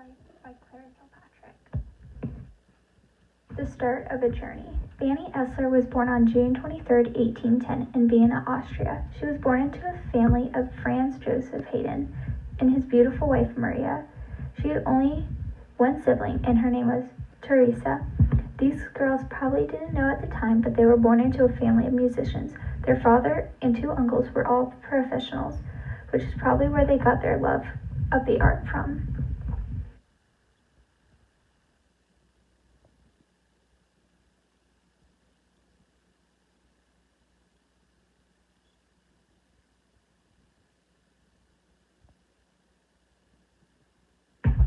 Life by Claire Kilpatrick. The Start of a Journey. Fanny Elssler was born on June 23, 1810, in Vienna, Austria. She was born into a family of Franz Joseph Haydn and his beautiful wife Maria. She had only one sibling, and her name was Teresa. These girls probably didn't know at the time, but they were born into a family of musicians. Their father and two uncles were all professionals, which is probably where they got their love of the art from.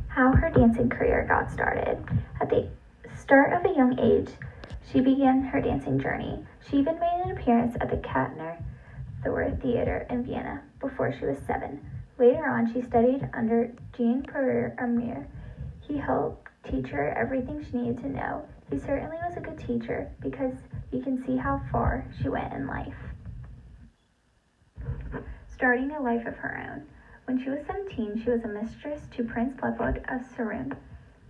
How her dancing career got started. At the start of a young age, she began her dancing journey. She even made an appearance at the Kattner Theater in Vienna before she was 7. Later on, she studied under Jean-Pierre Amir. He helped teach her everything she needed to know. He certainly was a good teacher because you can see how far she went in life. Starting a life of her own. When she was 17, she was a mistress to Prince Leopold of Sarun.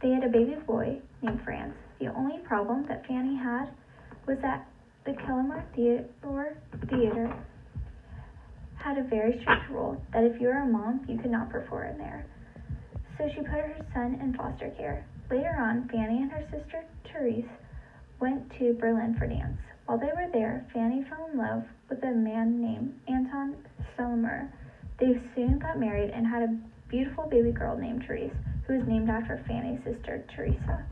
They had a baby boy named Franz. The only problem that Fanny had was that the Kelmer Theater had a very strict rule that if you were a mom, you could not perform there. So she put her son in foster care. Later on, Fanny and her sister Therese went to Berlin for dance. While they were there, Fanny fell in love with a man named Anton Stelmer. They soon got married and had a beautiful baby girl named Therese, who was named after Fanny's sister Teresa.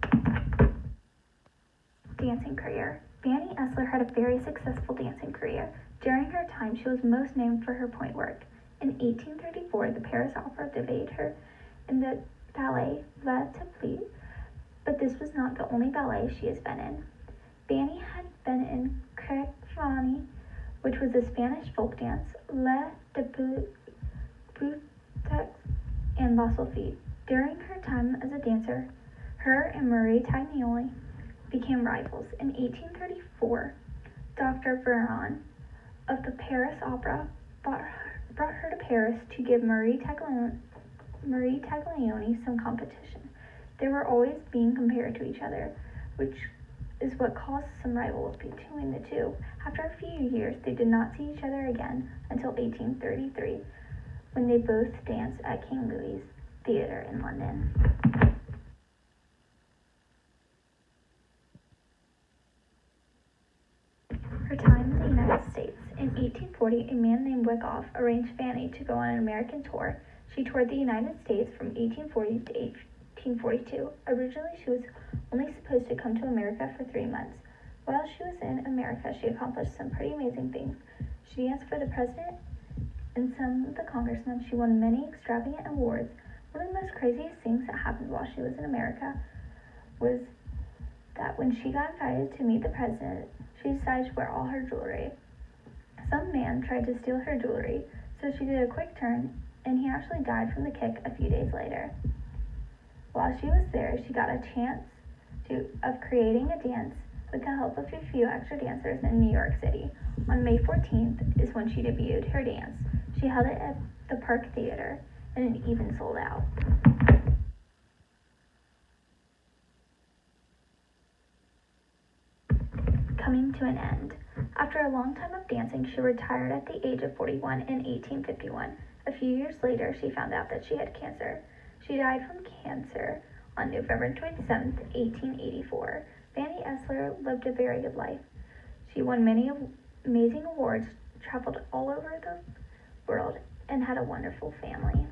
Dancing career. Fanny Elssler had a very successful dancing career. During her time, she was most known for her point work. In 1834, the Paris Opera debuted her in the ballet La Taplite, but this was not the only ballet she has been in. Fanny had been in Fanny, which was a Spanish folk dance, La Debutante, and La Solfege. During her time as a dancer, her and Marie Taglioni became rivals. In 1834, Dr. Veron of the Paris Opera brought her to Paris to give Marie Taglioni some competition. They were always being compared to each other, which is what caused some rivalry between the two. After a few years, they did not see each other again until 1833, when they both danced at King Louis Theatre in London. Her time in the United States. In 1840, a man named Wyckoff arranged Fanny to go on an American tour. She toured the United States from 1840 to 1842. Originally, she was only supposed to come to America for 3 months. While she was in America, she accomplished some pretty amazing things. She danced for the president and some of the congressmen. She won many extravagant awards. One of the most craziest things that happened while she was in America was that when she got invited to meet the president, she decided to wear all her jewelry. Some man tried to steal her jewelry, so she did a quick turn, and he actually died from the kick a few days later. While she was there, she got a chance of creating a dance with the help of a few extra dancers in New York City. On May 14th is when she debuted her dance. She held it at the Park Theater, and it even sold out. Coming to an end. After a long time of dancing, she retired at the age of 41 in 1851. A few years later, she found out that she had cancer. She died from cancer on November 27, 1884. Fanny Elssler lived a very good life. She won many amazing awards, traveled all over the world, and had a wonderful family.